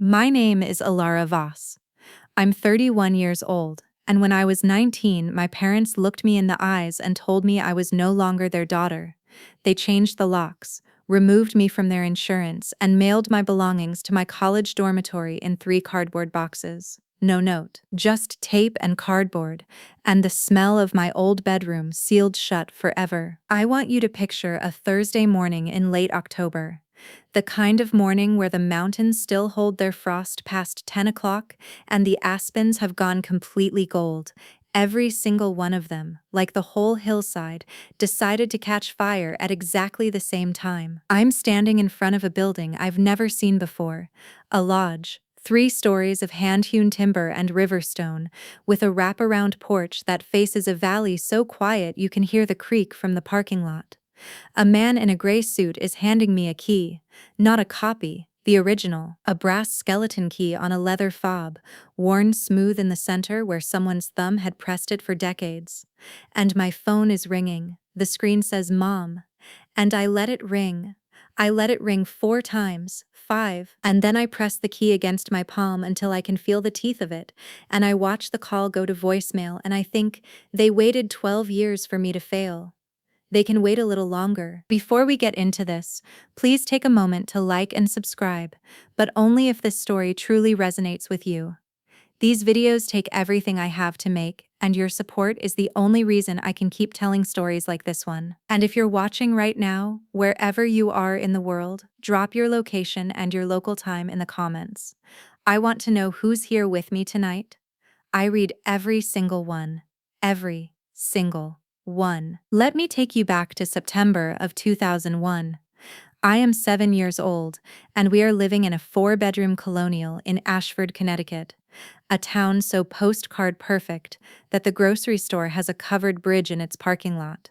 My name is Alara Voss. I'm 31 years old, and when I was 19, my parents looked me in the eyes and told me I was no longer their daughter. They changed the locks, removed me from their insurance, and mailed my belongings to my college dormitory in 3 cardboard boxes. No note, just tape and cardboard, and the smell of my old bedroom sealed shut forever. I want you to picture a Thursday morning in late October. The kind of morning where the mountains still hold their frost past 10 o'clock and the aspens have gone completely gold. Every single one of them, like the whole hillside, decided to catch fire at exactly the same time. I'm standing in front of a building I've never seen before, a lodge, 3 stories of hand-hewn timber and river stone, with a wraparound porch that faces a valley so quiet you can hear the creak from the parking lot. A man in a gray suit is handing me a key, not a copy, the original, a brass skeleton key on a leather fob, worn smooth in the center where someone's thumb had pressed it for decades. And my phone is ringing. The screen says Mom. And I let it ring. I let it ring 4 times, 5, and then I press the key against my palm until I can feel the teeth of it, and I watch the call go to voicemail, and I think, they waited 12 years for me to fail. They can wait a little longer. Before we get into this, please take a moment to like and subscribe, but only if this story truly resonates with you. These videos take everything I have to make, and your support is the only reason I can keep telling stories like this one. And if you're watching right now, wherever you are in the world, drop your location and your local time in the comments. I want to know who's here with me tonight. I read every single one. Every single one. Let me take you back to September of 2001. I am 7 years old, and we are living in a 4-bedroom colonial in Ashford, Connecticut, a town so postcard perfect that the grocery store has a covered bridge in its parking lot.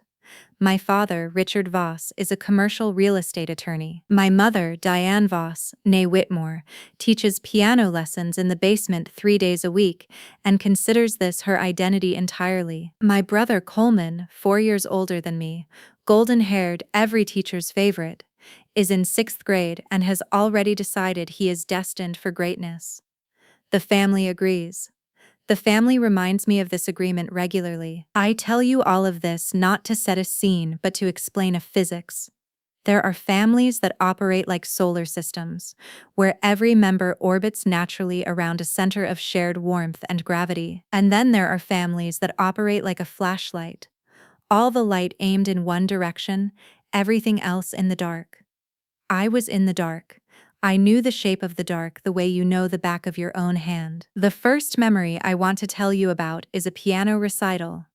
My father, Richard Voss, is a commercial real estate attorney. My mother, Diane Voss, née Whitmore, teaches piano lessons in the basement 3 days a week and considers this her identity entirely. My brother Coleman, 4 years older than me, golden-haired, every teacher's favorite, is in 6th grade and has already decided he is destined for greatness. The family agrees. The family reminds me of this agreement regularly. I tell you all of this not to set a scene but to explain a physics. There are families that operate like solar systems, where every member orbits naturally around a center of shared warmth and gravity. And then there are families that operate like a flashlight. All the light aimed in one direction, everything else in the dark. I was in the dark. I knew the shape of the dark the way you know the back of your own hand. The first memory I want to tell you about is a piano recital.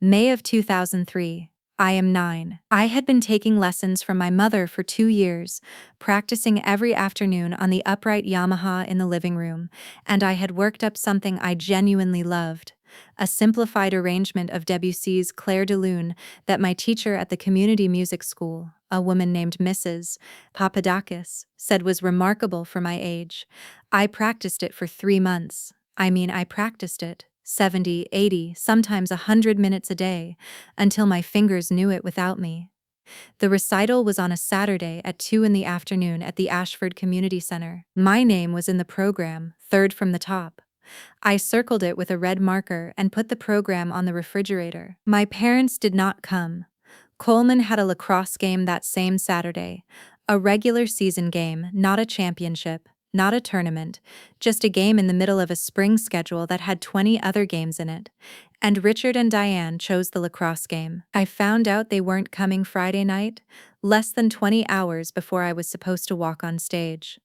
May of 2003. I am 9. I had been taking lessons from my mother for 2 years, practicing every afternoon on the upright Yamaha in the living room, and I had worked up something I genuinely loved. A simplified arrangement of Debussy's Clair de Lune that my teacher at the community music school, a woman named Mrs. Papadakis, said was remarkable for my age. I practiced it for 3 months. I practiced it 70, 80, sometimes 100 minutes a day, until my fingers knew it without me. The recital was on a Saturday at 2 in the afternoon at the Ashford Community Center. My name was in the program, 3rd from the top. I circled it with a red marker and put the program on the refrigerator. My parents did not come. Coleman had a lacrosse game that same Saturday, a regular season game, not a championship, not a tournament, just a game in the middle of a spring schedule that had 20 other games in it. And Richard and Diane chose the lacrosse game. I found out they weren't coming Friday night, less than 20 hours before I was supposed to walk on stage.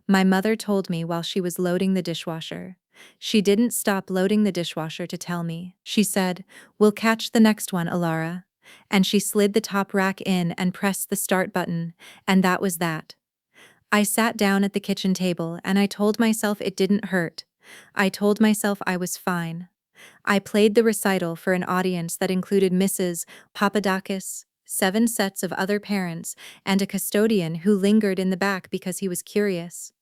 My mother told me while she was loading the dishwasher. She didn't stop loading the dishwasher to tell me. She said, "We'll catch the next one, Alara." And she slid the top rack in and pressed the start button, and that was that. I sat down at the kitchen table and I told myself it didn't hurt. I told myself I was fine. I played the recital for an audience that included Mrs. Papadakis, 7 sets of other parents, and a custodian who lingered in the back because he was curious.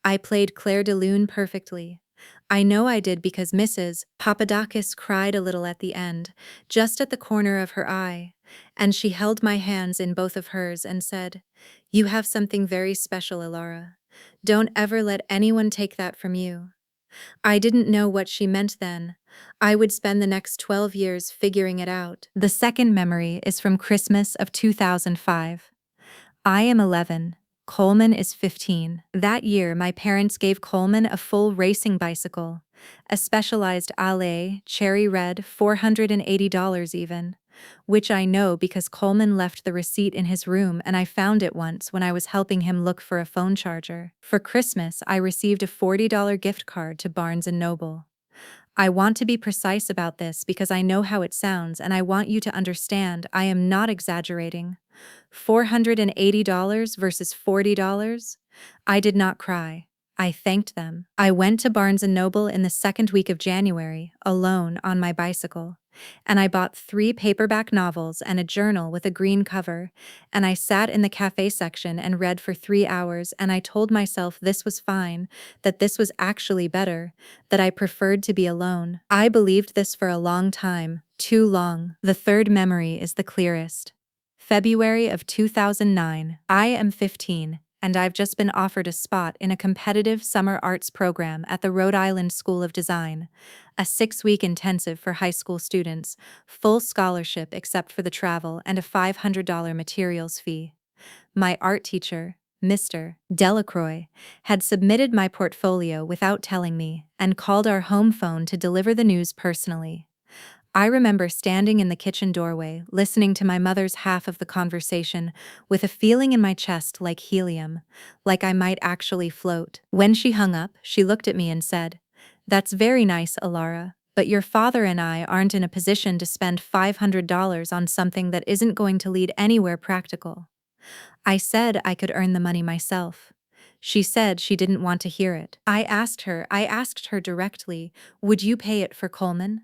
I played Clair de Lune perfectly. I know I did because Mrs. Papadakis cried a little at the end, just at the corner of her eye, and she held my hands in both of hers and said, "You have something very special, Ilara. Don't ever let anyone take that from you. I didn't know what she meant then. I would spend the next 12 years figuring it out. The second memory is from Christmas of 2005. I am 11. Coleman is 15. That year, my parents gave Coleman a full racing bicycle, a specialized Allée, cherry red, $480 even, which I know because Coleman left the receipt in his room and I found it once when I was helping him look for a phone charger. For Christmas, I received a $40 gift card to Barnes& Noble. I want to be precise about this because I know how it sounds and I want you to understand I am not exaggerating. $480 versus $40? I did not cry. I thanked them. I went to Barnes& Noble in the second week of January, alone on my bicycle. And I bought 3 paperback novels and a journal with a green cover, and I sat in the cafe section and read for 3 hours, and I told myself this was fine, that this was actually better, that I preferred to be alone. I believed this for a long time, too long. The third memory is the clearest. February of 2009. I am 15, and I've just been offered a spot in a competitive summer arts program at the Rhode Island School of Design, a 6-week intensive for high school students, full scholarship except for the travel and a $500 materials fee. My art teacher, Mr. Delacroix, had submitted my portfolio without telling me and called our home phone to deliver the news personally. I remember standing in the kitchen doorway, listening to my mother's half of the conversation, with a feeling in my chest like helium, like I might actually float. When she hung up, she looked at me and said, "That's very nice, Alara, but your father and I aren't in a position to spend $500 on something that isn't going to lead anywhere practical." I said I could earn the money myself. She said she didn't want to hear it. I asked her directly, "Would you pay it for Coleman?"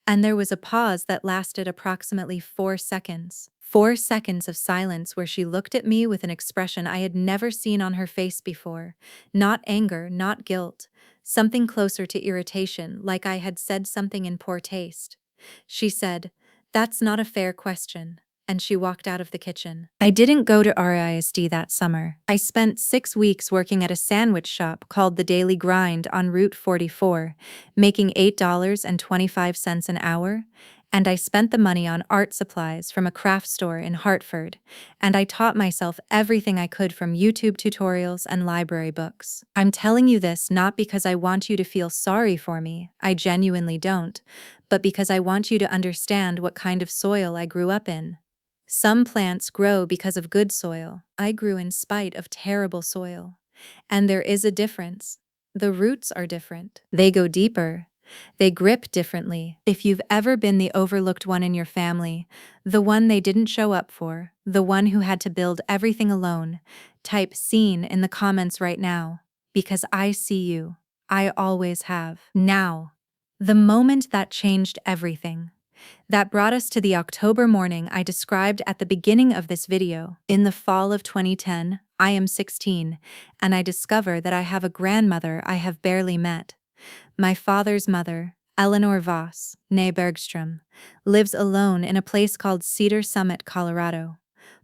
And there was a pause that lasted approximately 4 seconds. 4 seconds of silence where she looked at me with an expression I had never seen on her face before. Not anger, not guilt. Something closer to irritation, like I had said something in poor taste. She said, "That's not a fair question." And she walked out of the kitchen. I didn't go to RISD that summer. I spent 6 weeks working at a sandwich shop called The Daily Grind on Route 44, making $8.25 an hour, and I spent the money on art supplies from a craft store in Hartford, and I taught myself everything I could from YouTube tutorials and library books. I'm telling you this not because I want you to feel sorry for me, I genuinely don't, but because I want you to understand what kind of soil I grew up in. Some plants grow because of good soil. I grew in spite of terrible soil. And there is a difference. The roots are different. They go deeper. They grip differently. If you've ever been the overlooked one in your family, the one they didn't show up for, the one who had to build everything alone, type "seen" in the comments right now, because I see you. I always have. Now. The moment that changed everything. That brought us to the October morning I described at the beginning of this video. In the fall of 2010, I am 16, and I discover that I have a grandmother I have barely met. My father's mother, Eleanor Voss, née Bergstrom, lives alone in a place called Cedar Summit, Colorado.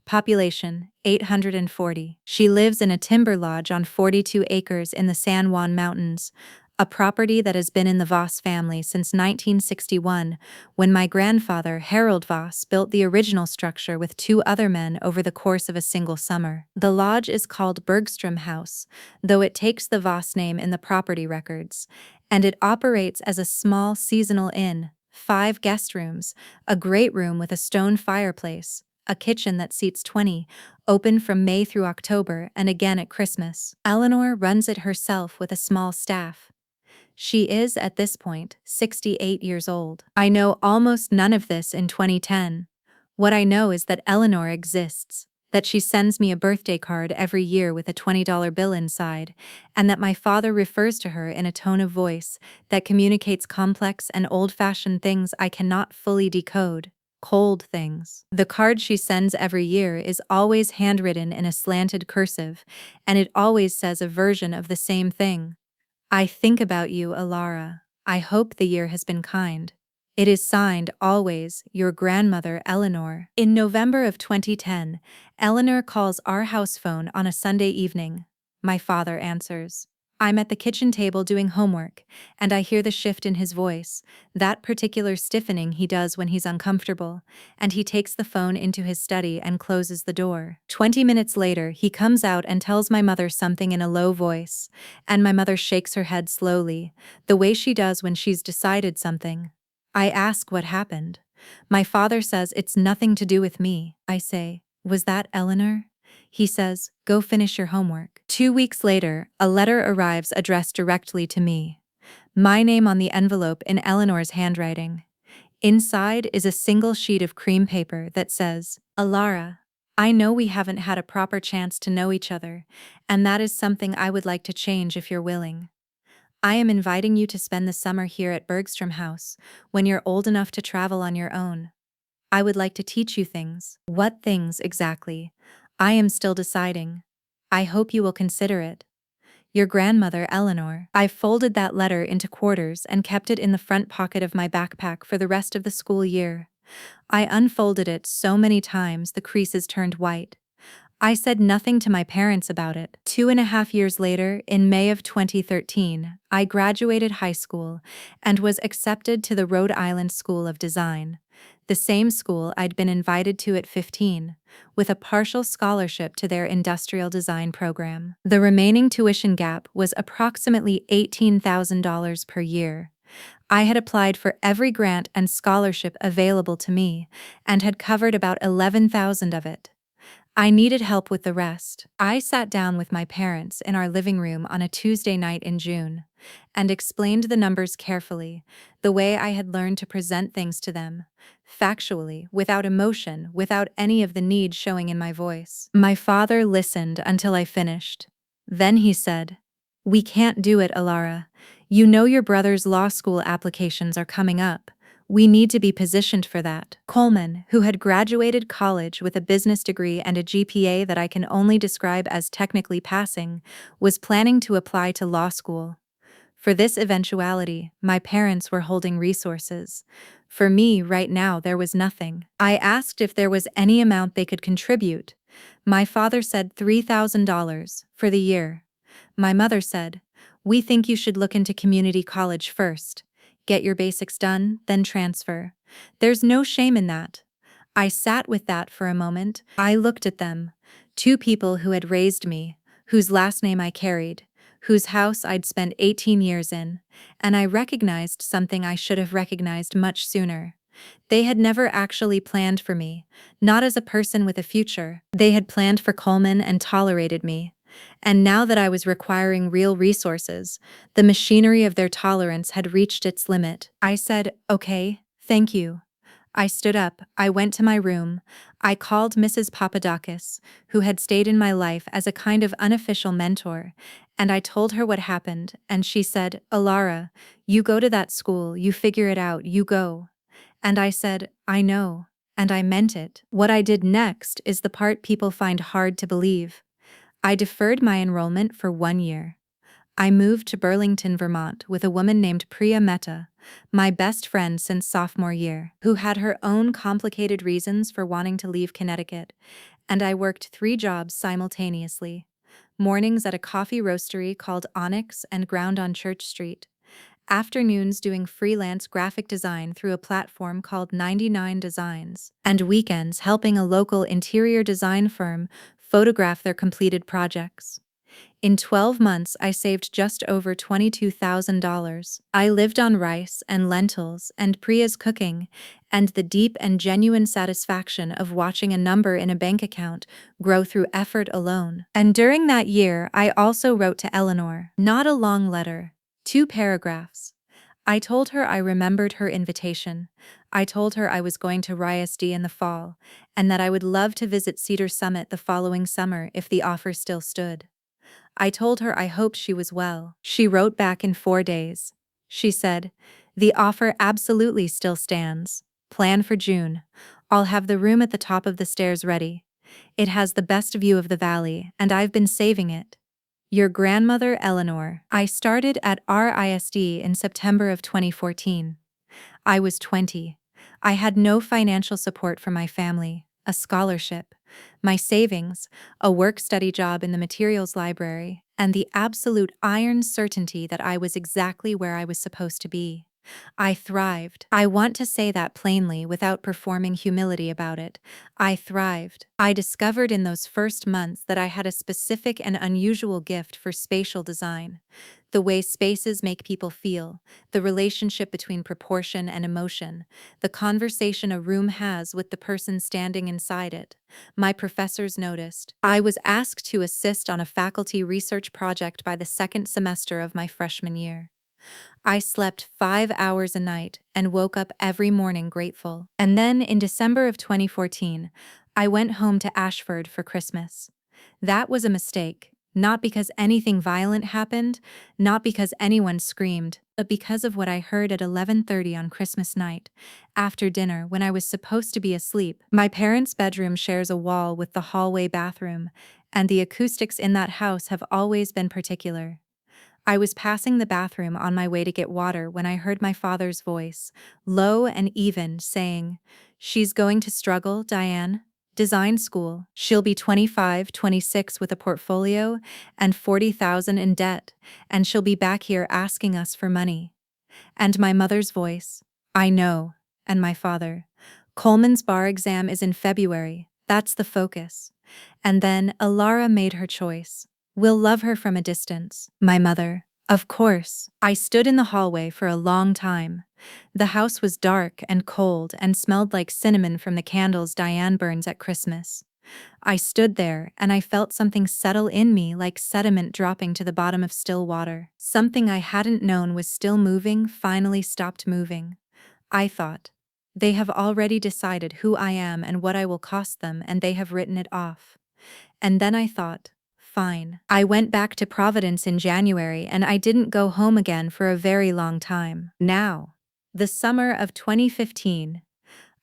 Population, 840. She lives in a timber lodge on 42 acres in the San Juan Mountains, a property that has been in the Voss family since 1961, when my grandfather, Harold Voss, built the original structure with 2 other men over the course of a single summer. The lodge is called Bergstrom House, though it takes the Voss name in the property records, and it operates as a small seasonal inn, 5 guest rooms, a great room with a stone fireplace, a kitchen that seats 20, open from May through October and again at Christmas. Eleanor runs it herself with a small staff. She is, at this point, 68 years old. I know almost none of this in 2010. What I know is that Eleanor exists, that she sends me a birthday card every year with a $20 bill inside, and that my father refers to her in a tone of voice that communicates complex and old-fashioned things I cannot fully decode. Cold things. The card she sends every year is always handwritten in a slanted cursive, and it always says a version of the same thing. "I think about you, Alara. I hope the year has been kind." It is signed, always, your grandmother, Eleanor. In November of 2010, Eleanor calls our house phone on a Sunday evening. my father answers. I'm at the kitchen table doing homework, and I hear the shift in his voice, that particular stiffening he does when he's uncomfortable, and he takes the phone into his study and closes the door. 20 minutes later, he comes out and tells my mother something in a low voice, and my mother shakes her head slowly, the way she does when she's decided something. I ask what happened. My father says it's nothing to do with me. I say, was that Eleanor? He says, go finish your homework. 2 weeks later, a letter arrives addressed directly to me. My name on the envelope in Eleanor's handwriting. Inside is a single sheet of cream paper that says, Alara, I know we haven't had a proper chance to know each other, and that is something I would like to change if you're willing. I am inviting you to spend the summer here at Bergstrom House when you're old enough to travel on your own. I would like to teach you things. What things exactly? I am still deciding. I hope you will consider it. Your grandmother, Eleanor. I folded that letter into quarters and kept it in the front pocket of my backpack for the rest of the school year. I unfolded it so many times the creases turned white. I said nothing to my parents about it. 2.5 years later, in May of 2013, I graduated high school and was accepted to the Rhode Island School of Design, the same school I'd been invited to at 15, with a partial scholarship to their industrial design program. The remaining tuition gap was approximately $18,000 per year. I had applied for every grant and scholarship available to me and had covered about 11,000 of it. I needed help with the rest. I sat down with my parents in our living room on a Tuesday night in June and explained the numbers carefully, the way I had learned to present things to them, factually, without emotion, without any of the need showing in my voice. My father listened until I finished. Then he said, we can't do it, Alara. You know your brother's law school applications are coming up. We need to be positioned for that. Coleman, who had graduated college with a business degree and a GPA that I can only describe as technically passing, was planning to apply to law school. For this eventuality, my parents were holding resources. For me, right now, there was nothing. I asked if there was any amount they could contribute. My father said $3,000 for the year. My mother said, we think you should look into community college first. Get your basics done, then transfer. There's no shame in that. I sat with that for a moment. I looked at them, two people who had raised me, whose last name I carried, whose house I'd spent 18 years in, and I recognized something I should have recognized much sooner. They had never actually planned for me, not as a person with a future. They had planned for Coleman and tolerated me. And now that I was requiring real resources, the machinery of their tolerance had reached its limit. I said, okay, thank you. I stood up, I went to my room, I called Mrs. Papadakis, who had stayed in my life as a kind of unofficial mentor, and I told her what happened, and she said, Alara, you go to that school, you figure it out, you go. And I said, I know, and I meant it. What I did next is the part people find hard to believe. I deferred my enrollment for 1 year. I moved to Burlington, Vermont with a woman named Priya Mehta, my best friend since sophomore year, who had her own complicated reasons for wanting to leave Connecticut, and I worked 3 jobs simultaneously. Mornings at a coffee roastery called Onyx and Ground on Church Street. Afternoons doing freelance graphic design through a platform called 99 Designs, and weekends helping a local interior design firm photograph their completed projects. In 12 months, I saved just over $22,000. I lived on rice and lentils and Priya's cooking, and the deep and genuine satisfaction of watching a number in a bank account grow through effort alone. And during that year, I also wrote to Eleanor. Not a long letter, 2 paragraphs. I told her I remembered her invitation. I told her I was going to RISD in the fall, and that I would love to visit Cedar Summit the following summer if the offer still stood. I told her I hoped she was well. She wrote back in 4 days. She said, the offer absolutely still stands. Plan for June. I'll have the room at the top of the stairs ready. It has the best view of the valley, and I've been saving it. Your grandmother, Eleanor. I started at RISD in September of 2014. I was 20. I had no financial support from my family, a scholarship, my savings, a work-study job in the materials library, and the absolute iron certainty that I was exactly where I was supposed to be. I thrived. I want to say that plainly without performing humility about it. I thrived. I discovered in those first months that I had a specific and unusual gift for spatial design. The way spaces make people feel, the relationship between proportion and emotion, the conversation a room has with the person standing inside it. My professors noticed. I was asked to assist on a faculty research project by the second semester of my freshman year. I slept 5 hours a night and woke up every morning grateful. And then in December of 2014, I went home to Ashford for Christmas. That was a mistake, not because anything violent happened, not because anyone screamed, but because of what I heard at 11:30 on Christmas night, after dinner when I was supposed to be asleep. My parents' bedroom shares a wall with the hallway bathroom, and the acoustics in that house have always been particular. I was passing the bathroom on my way to get water when I heard my father's voice, low and even, saying, "She's going to struggle, Diane. Design school. She'll be 25, 26 with a portfolio and 40,000 in debt, and she'll be back here asking us for money." And my mother's voice, "I know." And my father, "Coleman's bar exam is in February. That's the focus." And then Alara made her choice. "We'll love her from a distance." My mother, "Of course." I stood in the hallway for a long time. The house was dark and cold and smelled like cinnamon from the candles Diane burns at Christmas. I stood there and I felt something settle in me like sediment dropping to the bottom of still water. Something I hadn't known was still moving finally stopped moving. I thought, they have already decided who I am and what I will cost them, and they have written it off. And then I thought, fine. I went back to Providence in January and I didn't go home again for a very long time. Now, the summer of 2015,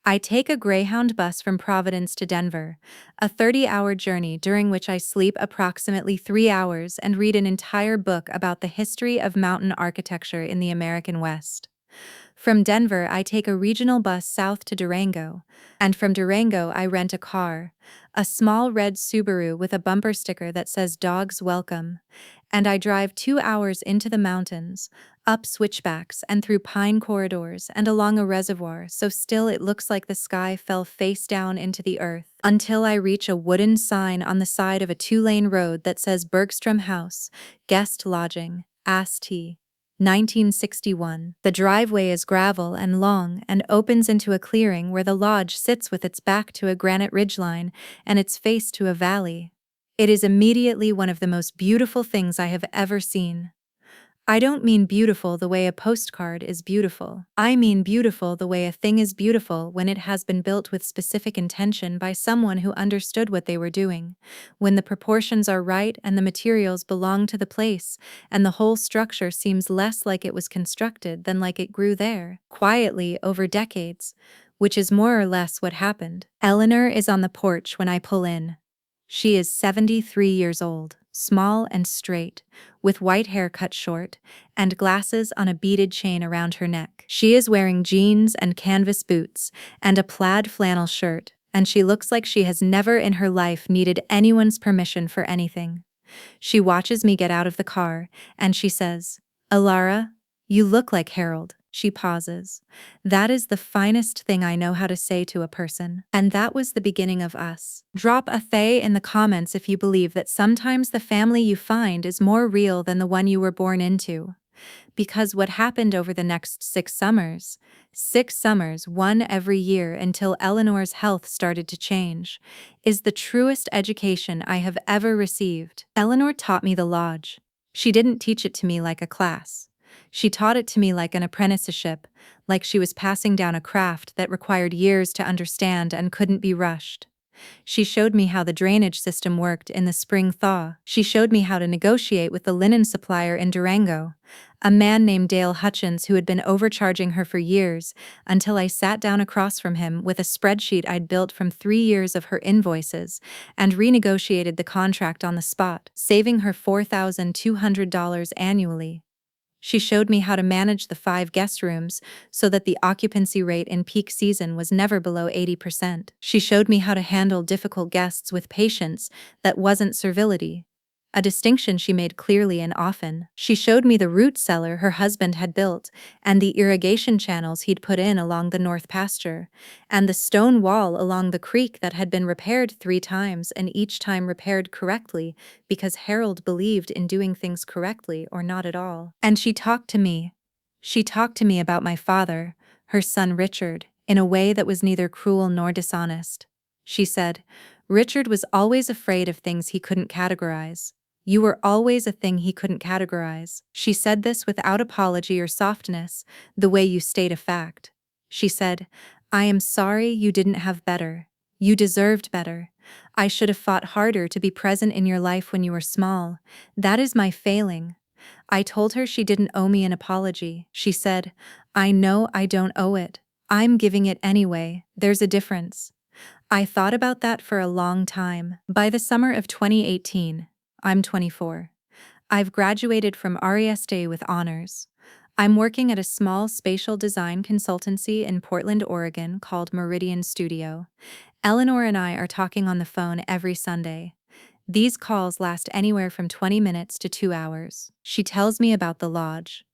I take a Greyhound bus from Providence to Denver, a 30-hour journey during which I sleep approximately 3 hours and read an entire book about the history of mountain architecture in the American West. From Denver, I take a regional bus south to Durango, and from Durango, I rent a car, a small red Subaru with a bumper sticker that says "Dogs Welcome," and I drive 2 hours into the mountains, up switchbacks and through pine corridors and along a reservoir so still it looks like the sky fell face down into the earth, until I reach a wooden sign on the side of a 2-lane road that says Bergstrom House, Guest Lodging, Asti. 1961. The driveway is gravel and long and opens into a clearing where the lodge sits with its back to a granite ridgeline and its face to a valley. It is immediately one of the most beautiful things I have ever seen. I don't mean beautiful the way a postcard is beautiful. I mean beautiful the way a thing is beautiful when it has been built with specific intention by someone who understood what they were doing, when the proportions are right and the materials belong to the place, and the whole structure seems less like it was constructed than like it grew there, quietly over decades, which is more or less what happened. Eleanor is on the porch when I pull in. She is 73 years old, small and straight, with white hair cut short, and glasses on a beaded chain around her neck. She is wearing jeans and canvas boots, and a plaid flannel shirt, and she looks like she has never in her life needed anyone's permission for anything. She watches me get out of the car, and she says, "Alara, you look like Harold." She pauses. That is the finest thing I know how to say to a person. And that was the beginning of us. Drop a "they" in the comments if you believe that sometimes the family you find is more real than the one you were born into. Because what happened over the next 6 summers, one every year until Eleanor's health started to change, is the truest education I have ever received. Eleanor taught me the lodge. She didn't teach it to me like a class. She taught it to me like an apprenticeship, like she was passing down a craft that required years to understand and couldn't be rushed. She showed me how the drainage system worked in the spring thaw. She showed me how to negotiate with the linen supplier in Durango, a man named Dale Hutchins who had been overcharging her for years, until I sat down across from him with a spreadsheet I'd built from 3 years of her invoices and renegotiated the contract on the spot, saving her $4,200 annually. She showed me how to manage the 5 guest rooms so that the occupancy rate in peak season was never below 80%. She showed me how to handle difficult guests with patience that wasn't servility. a distinction she made clearly and often. She showed me the root cellar her husband had built, and the irrigation channels he'd put in along the north pasture, and the stone wall along the creek that had been repaired 3 times and each time repaired correctly because Harold believed in doing things correctly or not at all. And she talked to me. She talked to me about my father, her son Richard, in a way that was neither cruel nor dishonest. She said, "Richard was always afraid of things he couldn't categorize. You were always a thing he couldn't categorize." She said this without apology or softness, the way you state a fact. She said, "I am sorry you didn't have better. You deserved better. I should have fought harder to be present in your life when you were small. That is my failing." I told her she didn't owe me an apology. She said, "I know I don't owe it. I'm giving it anyway. There's a difference." I thought about that for a long time. By the summer of 2018, I'm 24. I've graduated from RESD with honors. I'm working at a small spatial design consultancy in Portland, Oregon called Meridian Studio. Eleanor and I are talking on the phone every Sunday. These calls last anywhere from 20 minutes to 2 hours. She tells me about the lodge.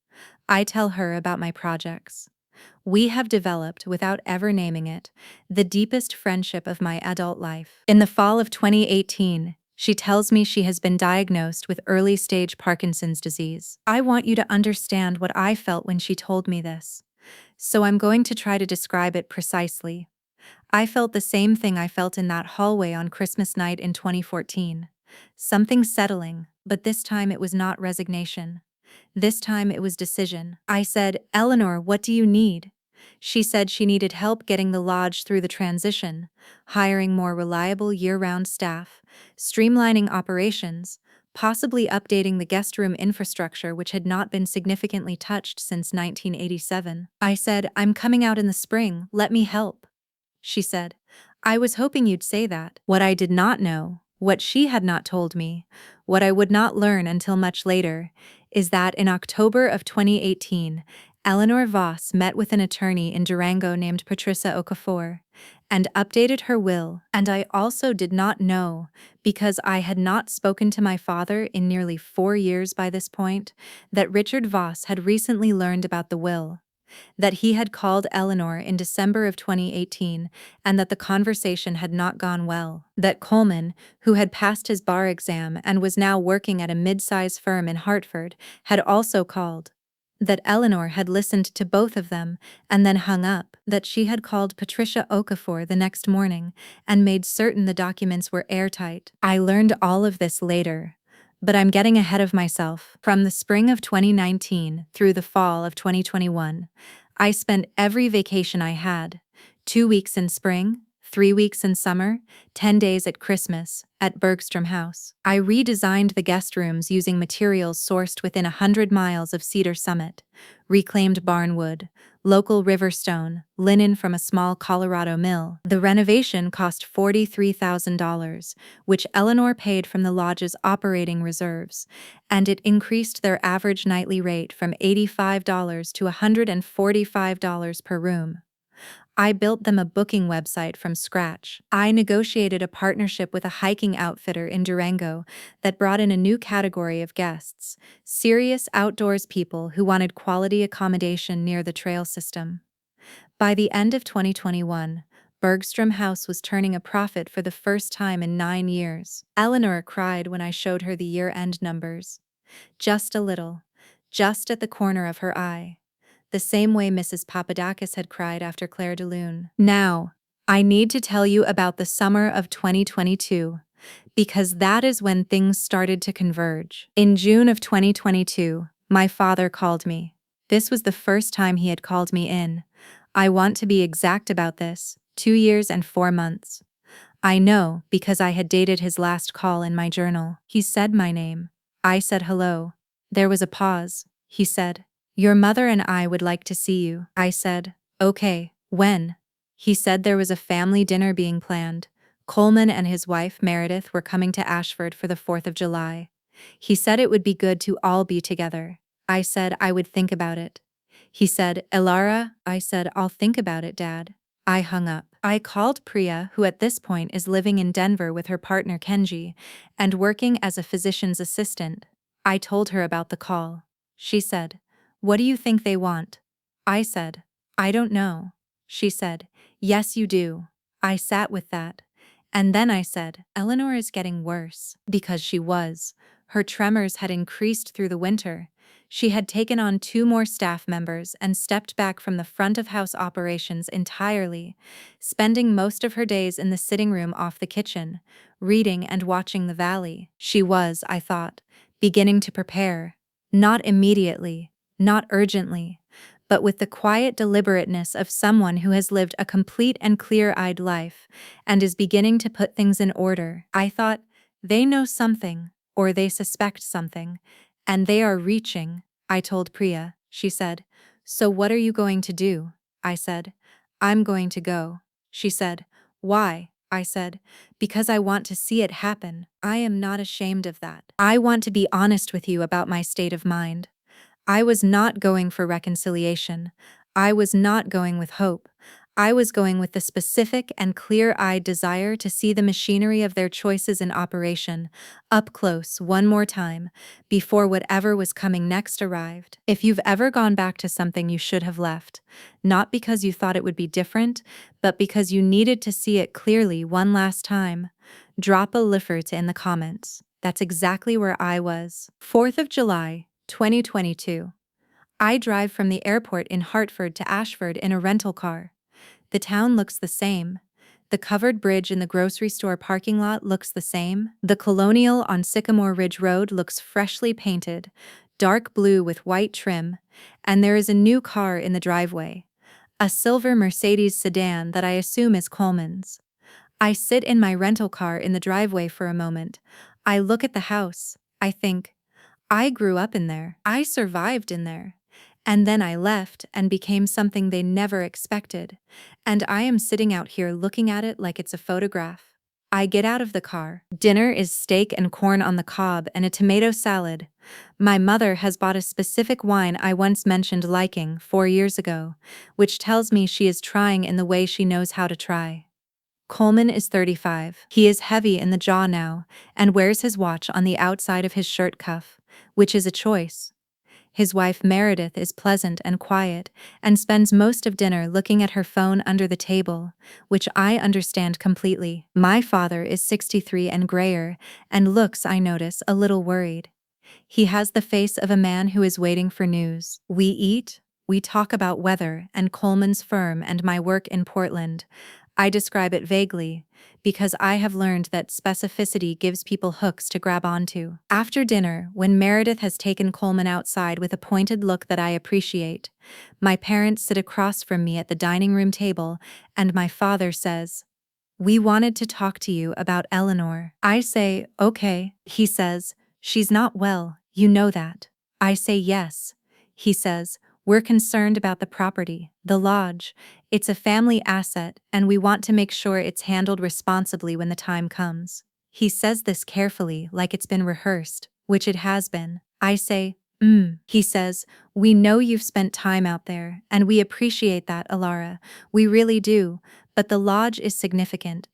I tell her about my projects. We have developed, without ever naming it, the deepest friendship of my adult life. In the fall of 2018, she tells me she has been diagnosed with early-stage Parkinson's disease. I want you to understand what I felt when she told me this, so I'm going to try to describe it precisely. I felt the same thing I felt in that hallway on Christmas night in 2014. Something settling, but this time it was not resignation. This time it was decision. I said, "Eleanor, what do you need?" She said she needed help getting the lodge through the transition, hiring more reliable year-round staff, streamlining operations, possibly updating the guest room infrastructure which had not been significantly touched since 1987. I said, "I'm coming out in the spring, let me help." She said, "I was hoping you'd say that." What I did not know, what she had not told me, what I would not learn until much later, is that in October of 2018, Eleanor Voss met with an attorney in Durango named Patricia Okafor and updated her will. And I also did not know, because I had not spoken to my father in nearly 4 years by this point, that Richard Voss had recently learned about the will, that he had called Eleanor in December of 2018 and that the conversation had not gone well, that Coleman, who had passed his bar exam and was now working at a mid-size firm in Hartford, had also called, that Eleanor had listened to both of them and then hung up, that she had called Patricia Okafor the next morning and made certain the documents were airtight. I learned all of this later, but I'm getting ahead of myself. From the spring of 2019 through the fall of 2021, I spent every vacation I had, 2 weeks in spring, 3 weeks in summer, 10 days at Christmas, at Bergstrom House. I redesigned the guest rooms using materials sourced within 100 miles of Cedar Summit, reclaimed barnwood, local river stone, linen from a small Colorado mill. The renovation cost $43,000, which Eleanor paid from the lodge's operating reserves, and it increased their average nightly rate from $85 to $145 per room. I built them a booking website from scratch. I negotiated a partnership with a hiking outfitter in Durango that brought in a new category of guests, serious outdoors people who wanted quality accommodation near the trail system. By the end of 2021, Bergstrom House was turning a profit for the first time in 9 years. Eleanor cried when I showed her the year-end numbers. Just a little, just at the corner of her eye. The same way Mrs. Papadakis had cried after Claire de Lune. Now, I need to tell you about the summer of 2022, because that is when things started to converge. In June of 2022, my father called me. This was the first time he had called me in. I want to be exact about this, 2 years and 4 months. I know, because I had dated his last call in my journal. He said my name. I said hello. There was a pause. He said, "Your mother and I would like to see you." I said, "Okay, when?" He said there was a family dinner being planned. Coleman and his wife Meredith were coming to Ashford for the 4th of July. He said it would be good to all be together. I said I would think about it. He said, "Elara?" I said, "I'll think about it, Dad." I hung up. I called Priya, who at this point is living in Denver with her partner Kenji and working as a physician's assistant. I told her about the call. She said, "What do you think they want?" I said, "I don't know." She said, "Yes, you do." I sat with that. And then I said, "Eleanor is getting worse." Because she was. Her tremors had increased through the winter. She had taken on 2 more staff members and stepped back from the front of house operations entirely, spending most of her days in the sitting room off the kitchen, reading and watching the valley. She was, I thought, beginning to prepare. Not immediately, not urgently, but with the quiet deliberateness of someone who has lived a complete and clear-eyed life and is beginning to put things in order. I thought, they know something, or they suspect something, and they are reaching. I told Priya. She said, "So what are you going to do?" I said, "I'm going to go." She said, "Why?" I said, "Because I want to see it happen. I am not ashamed of that. I want to be honest with you about my state of mind. I was not going for reconciliation. I was not going with hope. I was going with the specific and clear-eyed desire to see the machinery of their choices in operation, up close one more time, before whatever was coming next arrived. If you've ever gone back to something you should have left, not because you thought it would be different, but because you needed to see it clearly one last time, drop a liefert in the comments. That's exactly where I was. 4th of July, 2022. I drive from the airport in Hartford to Ashford in a rental car. The town looks the same. The covered bridge in the grocery store parking lot looks the same. The Colonial on Sycamore Ridge Road looks freshly painted, dark blue with white trim, and there is a new car in the driveway, a silver Mercedes sedan that I assume is Coleman's. I sit in my rental car in the driveway for a moment. I look at the house. I think, I grew up in there. I survived in there. And then I left and became something they never expected. And I am sitting out here looking at it like it's a photograph. I get out of the car. Dinner is steak and corn on the cob and a tomato salad. My mother has bought a specific wine I once mentioned liking 4 years ago, which tells me she is trying in the way she knows how to try. Coleman is 35. He is heavy in the jaw now and wears his watch on the outside of his shirt cuff, which is a choice. His wife Meredith is pleasant and quiet and spends most of dinner looking at her phone under the table, which I understand completely. My father is 63 and grayer and looks, I notice, a little worried. He has the face of a man who is waiting for news. We eat, we talk about weather and Coleman's firm and my work in Portland. I describe it vaguely, because I have learned that specificity gives people hooks to grab onto. After dinner, when Meredith has taken Coleman outside with a pointed look that I appreciate, my parents sit across from me at the dining room table, and my father says, "We wanted to talk to you about Eleanor." I say, "Okay." He says, "She's not well, you know that." I say, "Yes." He says, "We're concerned about the property, the lodge. It's a family asset, and we want to make sure it's handled responsibly when the time comes." He says this carefully, like it's been rehearsed, which it has been. I say, He says, "We know you've spent time out there, and we appreciate that, Alara. We really do. But the lodge is significant.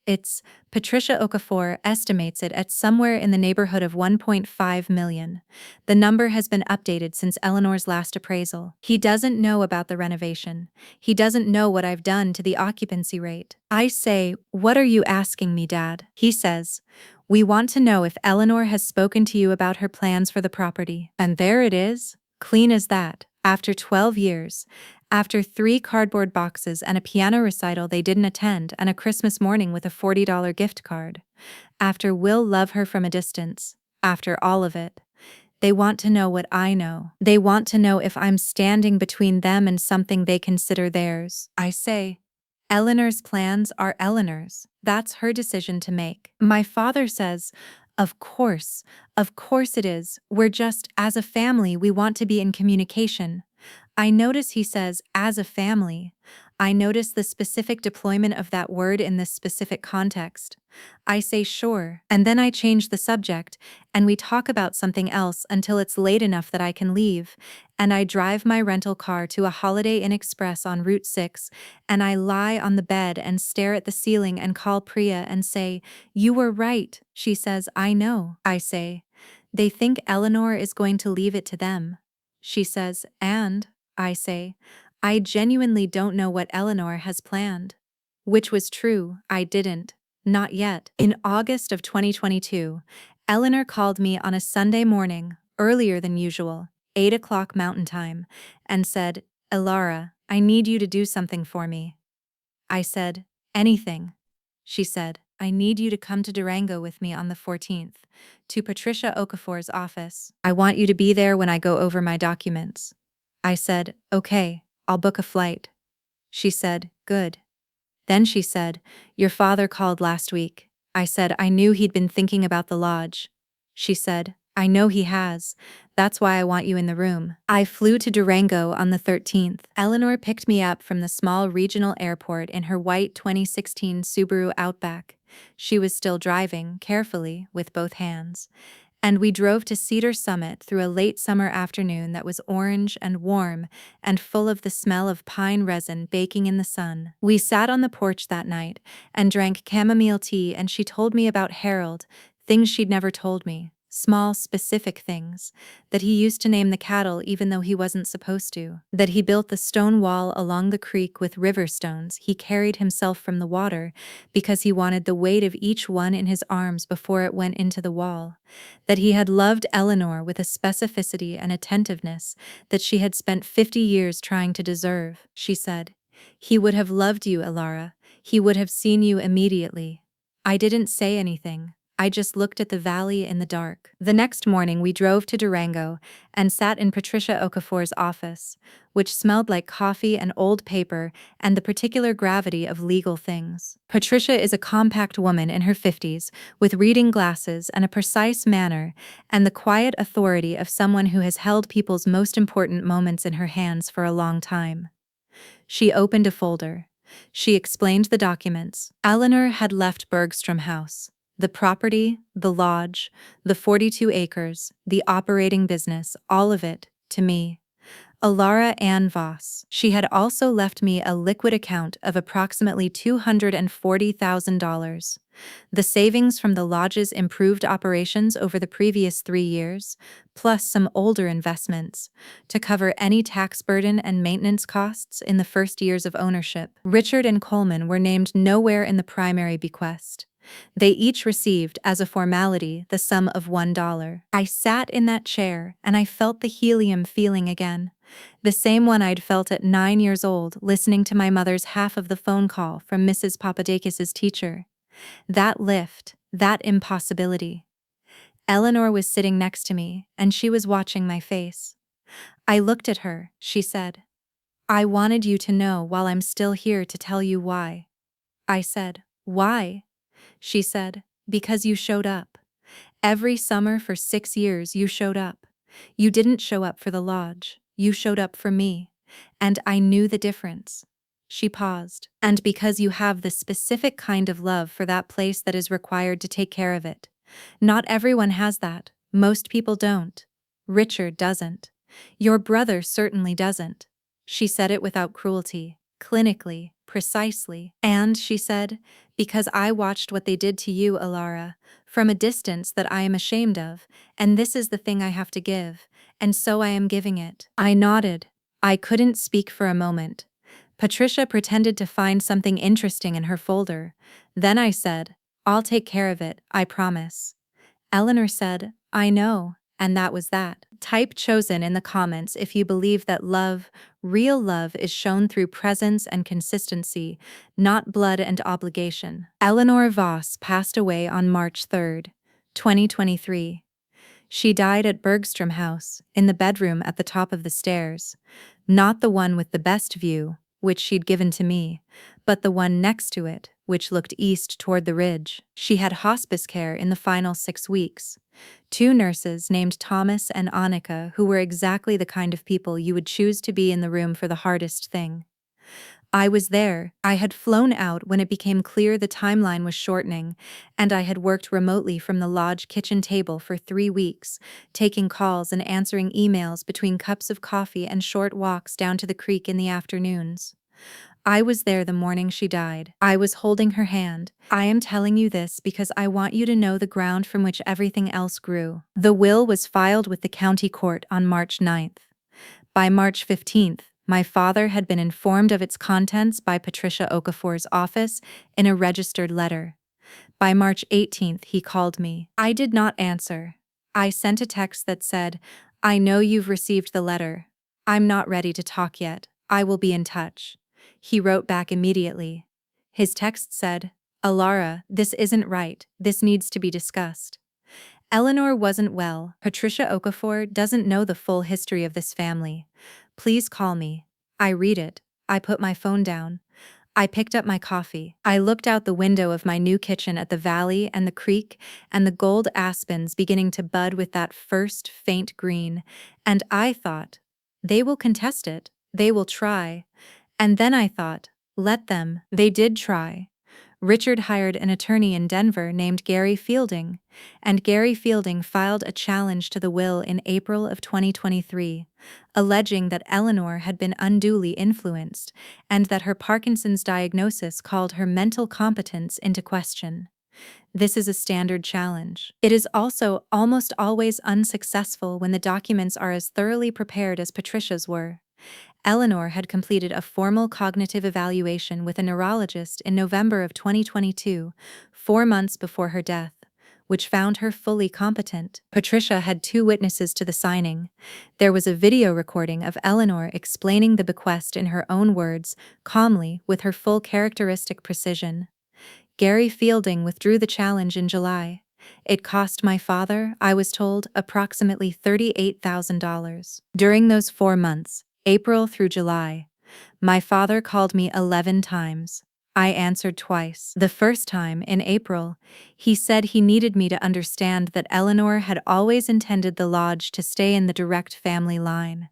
Patricia Okafor estimates it at somewhere in the neighborhood of 1.5 million. The number has been updated since Eleanor's last appraisal. He doesn't know about the renovation. He doesn't know what I've done to the occupancy rate." I say, "What are you asking me, Dad?" He says, "We want to know if Eleanor has spoken to you about her plans for the property." And there it is, clean as that. After 12 years, after 3 cardboard boxes and a piano recital they didn't attend and a Christmas morning with a $40 gift card. After "We'll love her from a distance." After all of it. They want to know what I know. They want to know if I'm standing between them and something they consider theirs. I say, Eleanor's plans are Eleanor's. That's her decision to make. My father says, of course it is. We're just, as a family, we want to be in communication. I notice he says, as a family. I notice the specific deployment of that word in this specific context. I say sure, and then I change the subject, and we talk about something else until it's late enough that I can leave, and I drive my rental car to a Holiday Inn Express on Route 6, and I lie on the bed and stare at the ceiling and call Priya and say, "You were right." She says, "I know." I say, "They think Eleanor is going to leave it to them." She says, "And?" I say, "I genuinely don't know what Eleanor has planned." Which was true, I didn't. Not yet. In August of 2022, Eleanor called me on a Sunday morning, earlier than usual, 8 o'clock Mountain Time, and said, "Elara, I need you to do something for me." I said, "Anything." She said, "I need you to come to Durango with me on the 14th, to Patricia Okafor's office. I want you to be there when I go over my documents." I said, "Okay, I'll book a flight." She said, "Good." Then she said, "Your father called last week." I said, "I knew he'd been thinking about the lodge." She said, "I know he has. That's why I want you in the room." I flew to Durango on the 13th. Eleanor picked me up from the small regional airport in her white 2016 Subaru Outback. She was still driving, carefully, with both hands. And we drove to Cedar Summit through a late summer afternoon that was orange and warm and full of the smell of pine resin baking in the sun. We sat on the porch that night and drank chamomile tea, and she told me about Harold, things she'd never told me. Small, specific things. That he used to name the cattle even though he wasn't supposed to. That he built the stone wall along the creek with river stones he carried himself from the water because he wanted the weight of each one in his arms before it went into the wall. That he had loved Eleanor with a specificity and attentiveness that she had spent 50 years trying to deserve. She said, "He would have loved you, Elara. He would have seen you immediately." I didn't say anything. I just looked at the valley in the dark. The next morning we drove to Durango and sat in Patricia Okafor's office, which smelled like coffee and old paper and the particular gravity of legal things. Patricia is a compact woman in her 50s, with reading glasses and a precise manner, and the quiet authority of someone who has held people's most important moments in her hands for a long time. She opened a folder. She explained the documents. Eleanor had left Bergstrom House. The property, the lodge, the 42 acres, the operating business, all of it, to me. Elara Ann Voss. She had also left me a liquid account of approximately $240,000. The savings from the lodge's improved operations over the previous 3 years, plus some older investments, to cover any tax burden and maintenance costs in the first years of ownership. Richard and Coleman were named nowhere in the primary bequest. They each received, as a formality, the sum of $1. I sat in that chair, and I felt the helium feeling again. The same one I'd felt at 9 years old, listening to my mother's half of the phone call from Mrs. Papadakis's teacher. That lift, that impossibility. Eleanor was sitting next to me, and she was watching my face. I looked at her, she said. "I wanted you to know while I'm still here to tell you why." I said, "Why?" She said, "Because you showed up. Every summer for 6 years you showed up. You didn't show up for the lodge. You showed up for me. And I knew the difference." She paused. "And because you have the specific kind of love for that place that is required to take care of it. Not everyone has that. Most people don't. Richard doesn't. Your brother certainly doesn't." She said it without cruelty, clinically, precisely. "And," she said, "because I watched what they did to you, Elara, from a distance that I am ashamed of, and this is the thing I have to give, and so I am giving it." I nodded. I couldn't speak for a moment. Patricia pretended to find something interesting in her folder. Then I said, "I'll take care of it, I promise." Eleanor said, "I know," and that was that. Type chosen in the comments if you believe that love, real love, is shown through presence and consistency, not blood and obligation. Eleanor Voss passed away on March 3rd, 2023. She died at Bergstrom House, in the bedroom at the top of the stairs. Not the one with the best view, which she'd given to me, but the one next to it, which looked east toward the ridge. She had hospice care in the final 6 weeks. 2 nurses named Thomas and Annika who were exactly the kind of people you would choose to be in the room for the hardest thing. I was there. I had flown out when it became clear the timeline was shortening, and I had worked remotely from the lodge kitchen table for 3 weeks, taking calls and answering emails between cups of coffee and short walks down to the creek in the afternoons. I was there the morning she died. I was holding her hand. I am telling you this because I want you to know the ground from which everything else grew. The will was filed with the county court on March 9th. By March 15th, my father had been informed of its contents by Patricia Okafor's office in a registered letter. By March 18th, he called me. I did not answer. I sent a text that said, "I know you've received the letter. I'm not ready to talk yet. I will be in touch." He wrote back immediately. His text said, "Alara, this isn't right. This needs to be discussed. Eleanor wasn't well. Patricia Okafor doesn't know the full history of this family. Please call me." I read it. I put my phone down. I picked up my coffee. I looked out the window of my new kitchen at the valley and the creek and the gold aspens beginning to bud with that first faint green, and I thought, they will contest it. They will try. And then I thought, let them. They did try. Richard hired an attorney in Denver named Gary Fielding, and Gary Fielding filed a challenge to the will in April of 2023, alleging that Eleanor had been unduly influenced and that her Parkinson's diagnosis called her mental competence into question. This is a standard challenge. It is also almost always unsuccessful when the documents are as thoroughly prepared as Patricia's were. Eleanor had completed a formal cognitive evaluation with a neurologist in November of 2022, 4 months before her death, which found her fully competent. Patricia had 2 witnesses to the signing. There was a video recording of Eleanor explaining the bequest in her own words, calmly, with her full characteristic precision. Gary Fielding withdrew the challenge in July. It cost my father, I was told, approximately $38,000. During those 4 months, April through July, my father called me 11 times. I answered twice. The first time, in April, he said he needed me to understand that Eleanor had always intended the lodge to stay in the direct family line,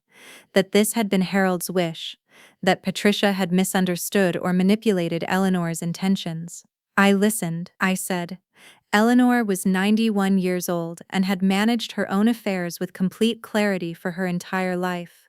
that this had been Harold's wish, that Patricia had misunderstood or manipulated Eleanor's intentions. I listened. I said, Eleanor was 91 years old and had managed her own affairs with complete clarity for her entire life.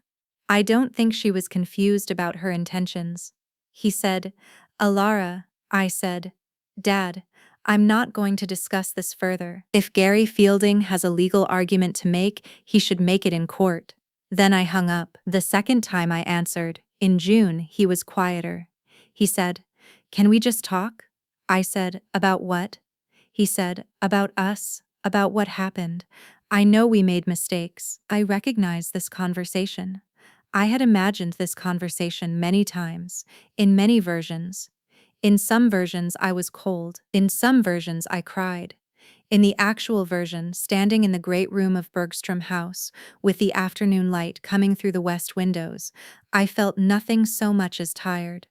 I don't think she was confused about her intentions. He said, Alara. I said, Dad, I'm not going to discuss this further. If Gary Fielding has a legal argument to make, he should make it in court. Then I hung up. The second time I answered, in June, he was quieter. He said, Can we just talk? I said, About what? He said, About us, about what happened. I know we made mistakes. I recognize this conversation. I had imagined this conversation many times, in many versions. In some versions I was cold, in some versions I cried. In the actual version, standing in the great room of Bergstrom House, with the afternoon light coming through the west windows, I felt nothing so much as tired.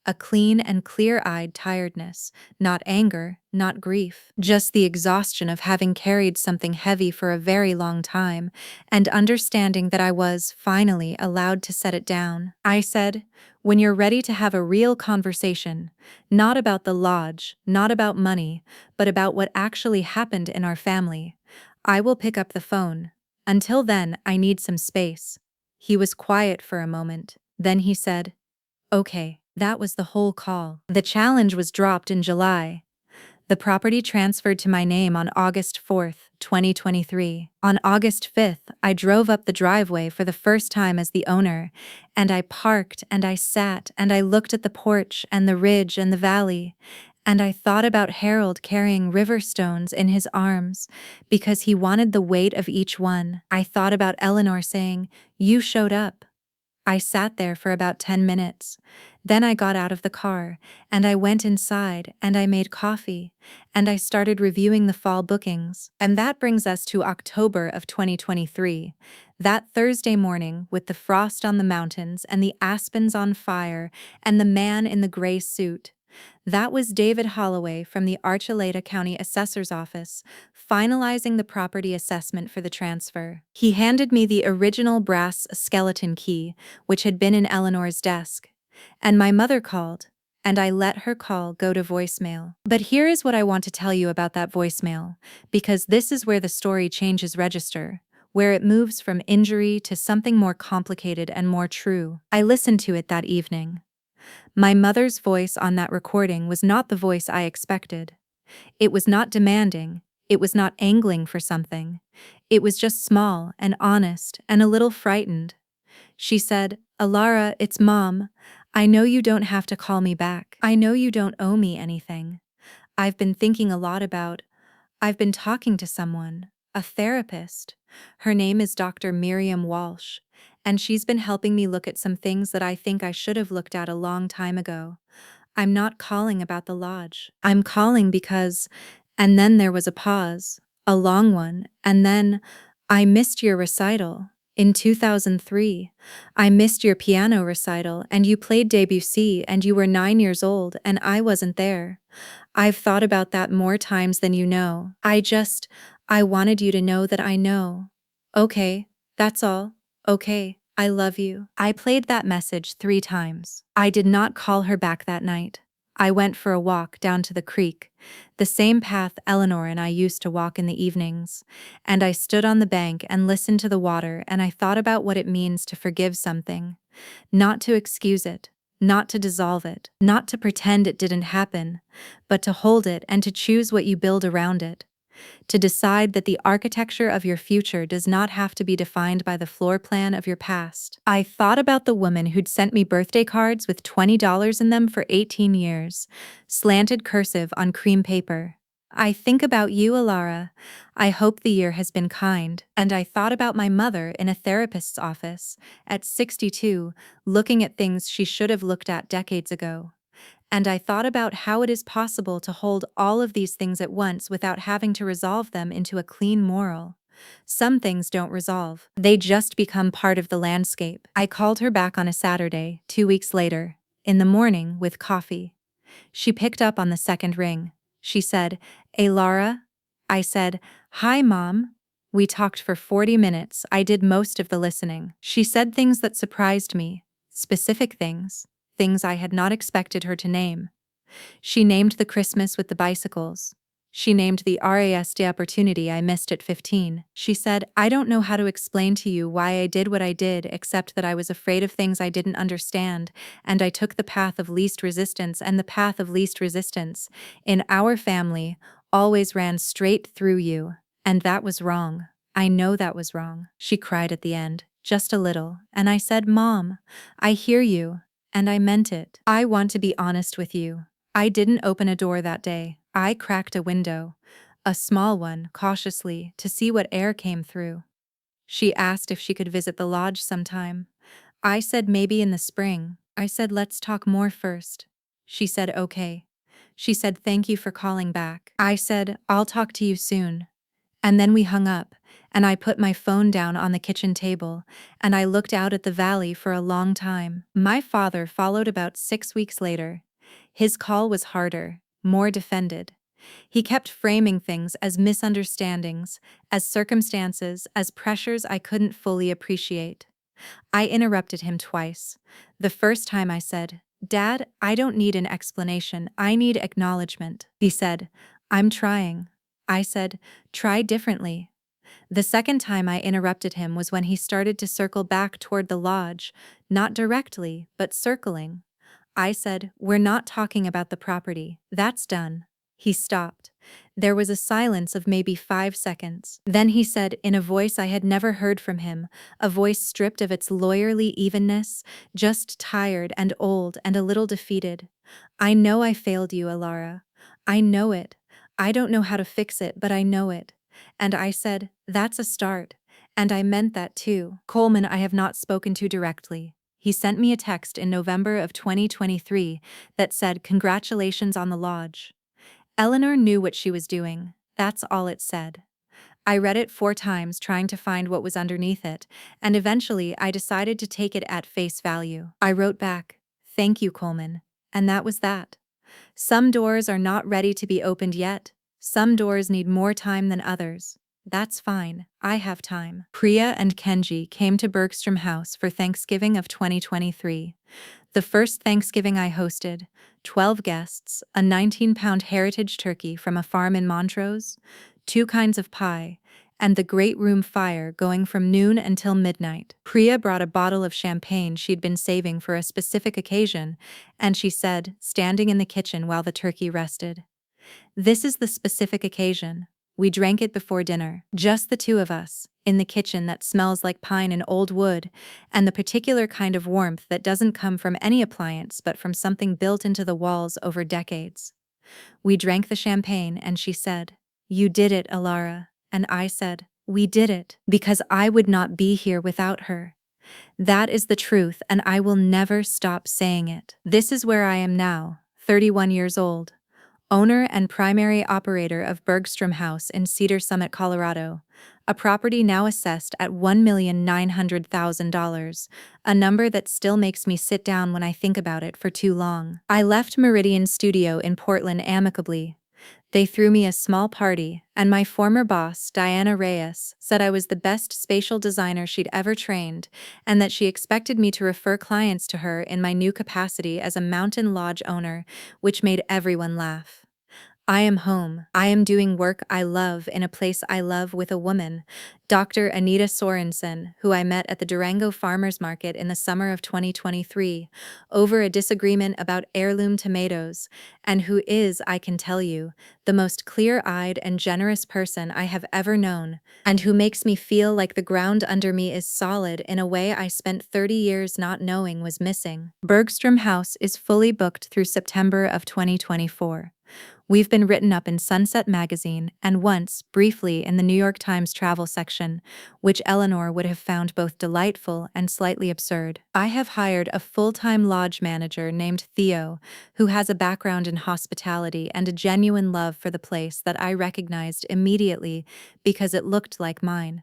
A clean and clear-eyed tiredness, not anger, not grief, just the exhaustion of having carried something heavy for a very long time, and understanding that I was, finally, allowed to set it down. I said, When you're ready to have a real conversation, not about the lodge, not about money, but about what actually happened in our family, I will pick up the phone. Until then, I need some space. He was quiet for a moment. Then he said, Okay. That was the whole call. The challenge was dropped in July. The property transferred to my name on August 4th, 2023. On August 5th, I drove up the driveway for the first time as the owner, and I parked and I sat and I looked at the porch and the ridge and the valley, and I thought about Harold carrying river stones in his arms because he wanted the weight of each one. I thought about Eleanor saying, You showed up. I sat there for about 10 minutes. Then I got out of the car, and I went inside, and I made coffee, and I started reviewing the fall bookings. And that brings us to October of 2023, that Thursday morning with the frost on the mountains and the aspens on fire and the man in the gray suit. That was David Holloway from the Archuleta County Assessor's Office, finalizing the property assessment for the transfer. He handed me the original brass skeleton key, which had been in Eleanor's desk. And my mother called, and I let her call go to voicemail. But here is what I want to tell you about that voicemail, because this is where the story changes register, where it moves from injury to something more complicated and more true. I listened to it that evening. My mother's voice on that recording was not the voice I expected. It was not demanding. It was not angling for something. It was just small and honest and a little frightened. She said, "Alara, it's Mom. I know you don't have to call me back. I know you don't owe me anything. I've been thinking a lot about. I've been talking to someone, a therapist. Her name is Dr. Miriam Walsh, and she's been helping me look at some things that I think I should have looked at a long time ago. I'm not calling about the lodge. I'm calling because..." And then there was a pause, a long one, and then, "I missed your recital. In 2003, I missed your piano recital, and you played Debussy, and you were 9 years old, and I wasn't there. I've thought about that more times than you know. I wanted you to know that I know. Okay, that's all. Okay, I love you." I played that message 3 times. I did not call her back that night. I went for a walk down to the creek, the same path Eleanor and I used to walk in the evenings, and I stood on the bank and listened to the water, and I thought about what it means to forgive something, not to excuse it, not to dissolve it, not to pretend it didn't happen, but to hold it and to choose what you build around it. To decide that the architecture of your future does not have to be defined by the floor plan of your past. I thought about the woman who'd sent me birthday cards with $20 in them for 18 years, slanted cursive on cream paper. I think about you, Alara. I hope the year has been kind. And I thought about my mother in a therapist's office, at 62, looking at things she should have looked at decades ago. And I thought about how it is possible to hold all of these things at once without having to resolve them into a clean moral. Some things don't resolve. They just become part of the landscape. I called her back on a Saturday, 2 weeks later, in the morning with coffee. She picked up on the second ring. She said, "Hey, Lara?" I said, "Hi, Mom." We talked for 40 minutes. I did most of the listening. She said things that surprised me, specific things I had not expected her to name. She named the Christmas with the bicycles. She named the RASD opportunity I missed at 15. She said, "I don't know how to explain to you why I did what I did, except that I was afraid of things I didn't understand, and I took the path of least resistance, and the path of least resistance, in our family, always ran straight through you, and that was wrong. I know that was wrong." She cried at the end, just a little, and I said, "Mom, I hear you. And I meant it. I want to be honest with you. I didn't open a door that day. I cracked a window, a small one, cautiously, to see what air came through." She asked if she could visit the lodge sometime. I said maybe in the spring. I said let's talk more first. She said okay. She said thank you for calling back. I said I'll talk to you soon. And then we hung up, and I put my phone down on the kitchen table, and I looked out at the valley for a long time. My father followed about 6 weeks later. His call was harder, more defended. He kept framing things as misunderstandings, as circumstances, as pressures I couldn't fully appreciate. I interrupted him twice. The first time I said, "Dad, I don't need an explanation, I need acknowledgement." He said, "I'm trying." I said, "Try differently." The second time I interrupted him was when he started to circle back toward the lodge, not directly, but circling. I said, "We're not talking about the property. That's done." He stopped. There was a silence of maybe 5 seconds. Then he said, in a voice I had never heard from him, a voice stripped of its lawyerly evenness, just tired and old and a little defeated, "I know I failed you, Alara. I know it. I don't know how to fix it, but I know it." And I said, "That's a start." And I meant that too. Coleman I have not spoken to directly. He sent me a text in November of 2023 that said, "Congratulations on the lodge." Eleanor knew what she was doing. That's all it said. I read it 4 times trying to find what was underneath it, and eventually I decided to take it at face value. I wrote back, "Thank you, Coleman." And that was that. Some doors are not ready to be opened yet. Some doors need more time than others. That's fine. I have time. Priya and Kenji came to Bergstrom House for Thanksgiving of 2023. The first Thanksgiving I hosted, 12 guests, a 19-pound heritage turkey from a farm in Montrose, 2 kinds of pie, and the great room fire going from noon until midnight. Priya brought a bottle of champagne she'd been saving for a specific occasion, and she said, standing in the kitchen while the turkey rested, "This is the specific occasion. We drank it before dinner, just the two of us, in the kitchen that smells like pine and old wood, and the particular kind of warmth that doesn't come from any appliance but from something built into the walls over decades." We drank the champagne and she said, "You did it, Alara." And I said, "We did it, because I would not be here without her." That is the truth, and I will never stop saying it. This is where I am now, 31 years old, owner and primary operator of Bergstrom House in Cedar Summit, Colorado, a property now assessed at $1,900,000, a number that still makes me sit down when I think about it for too long. I left Meridian Studio in Portland amicably. They threw me a small party, and my former boss, Diana Reyes, said I was the best spatial designer she'd ever trained, and that she expected me to refer clients to her in my new capacity as a mountain lodge owner, which made everyone laugh. I am home. I am doing work I love in a place I love with a woman, Dr. Anita Sorensen, who I met at the Durango Farmers Market in the summer of 2023, over a disagreement about heirloom tomatoes, and who is, I can tell you, the most clear-eyed and generous person I have ever known, and who makes me feel like the ground under me is solid in a way I spent 30 years not knowing was missing. Bergstrom House is fully booked through September of 2024. We've been written up in Sunset Magazine and once, briefly, in the New York Times travel section, which Eleanor would have found both delightful and slightly absurd. I have hired a full-time lodge manager named Theo, who has a background in hospitality and a genuine love for the place that I recognized immediately because it looked like mine.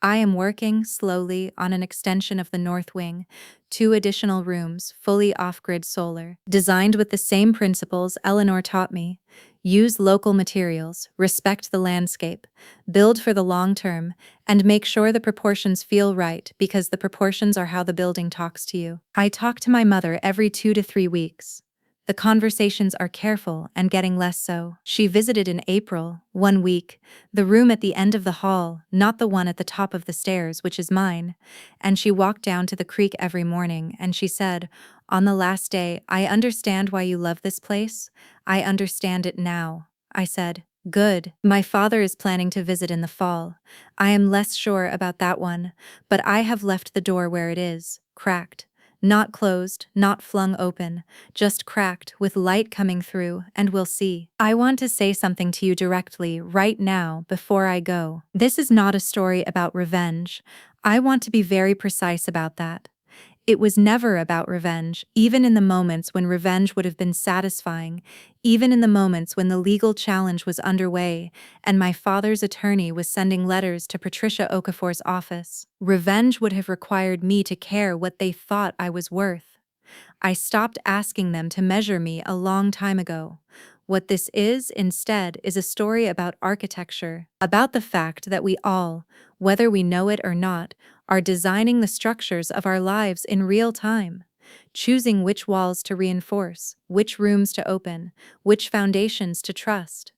I am working, slowly, on an extension of the north wing, 2 additional rooms, fully off-grid solar, designed with the same principles Eleanor taught me. Use local materials, respect the landscape, build for the long term, and make sure the proportions feel right, because the proportions are how the building talks to you. I talk to my mother every 2 to 3 weeks. The conversations are careful and getting less so. She visited in April, 1 week, the room at the end of the hall, not the one at the top of the stairs, which is mine, and she walked down to the creek every morning, and she said, on the last day, "I understand why you love this place. I understand it now." I said, "Good. My father is planning to visit in the fall. I am less sure about that one, but I have left the door where it is, cracked. Not closed, not flung open, just cracked with light coming through, and we'll see." I want to say something to you directly, right now, before I go. This is not a story about revenge. I want to be very precise about that. It was never about revenge, even in the moments when revenge would have been satisfying, even in the moments when the legal challenge was underway and my father's attorney was sending letters to Patricia Okafor's office. Revenge would have required me to care what they thought I was worth. I stopped asking them to measure me a long time ago. What this is, instead, is a story about architecture, about the fact that we all, whether we know it or not, are designing the structures of our lives in real time, choosing which walls to reinforce, which rooms to open, which foundations to trust.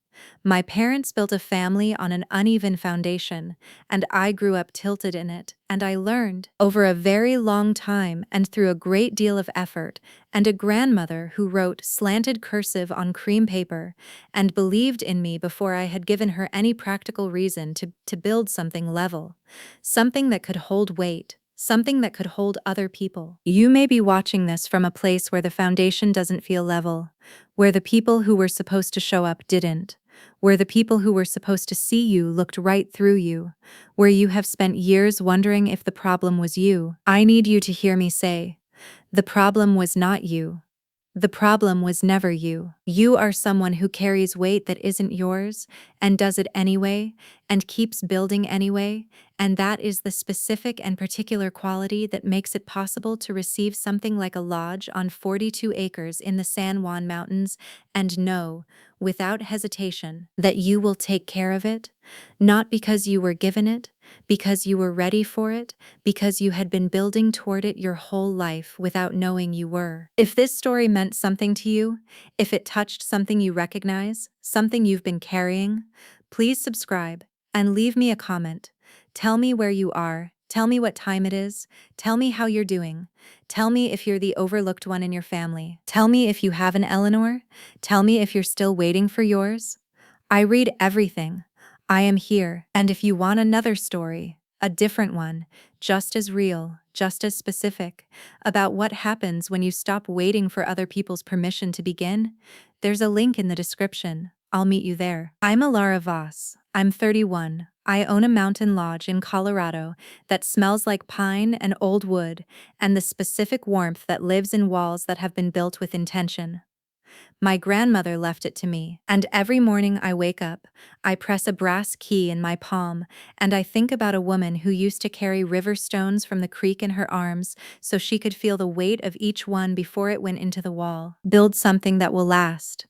My parents built a family on an uneven foundation, and I grew up tilted in it, and I learned, over a very long time and through a great deal of effort, and a grandmother who wrote slanted cursive on cream paper, and believed in me before I had given her any practical reason to build something level, something that could hold weight, something that could hold other people. You may be watching this from a place where the foundation doesn't feel level, where the people who were supposed to show up didn't, where the people who were supposed to see you looked right through you, where you have spent years wondering if the problem was you. I need you to hear me say, the problem was not you. The problem was never you. You are someone who carries weight that isn't yours, and does it anyway, and keeps building anyway, and that is the specific and particular quality that makes it possible to receive something like a lodge on 42 acres in the San Juan Mountains and know, without hesitation, that you will take care of it, not because you were given it, because you were ready for it, because you had been building toward it your whole life without knowing you were. If this story meant something to you, if it touched something you recognize, something you've been carrying, please subscribe and leave me a comment. Tell me where you are. Tell me what time it is. Tell me how you're doing. Tell me if you're the overlooked one in your family. Tell me if you have an Eleanor. Tell me if you're still waiting for yours. I read everything. I am here, and if you want another story, a different one, just as real, just as specific, about what happens when you stop waiting for other people's permission to begin, there's a link in the description. I'll meet you there. I'm Alara Voss. I'm 31. I own a mountain lodge in Colorado that smells like pine and old wood, and the specific warmth that lives in walls that have been built with intention. My grandmother left it to me, and every morning I wake up, I press a brass key in my palm, and I think about a woman who used to carry river stones from the creek in her arms so she could feel the weight of each one before it went into the wall. Build something that will last.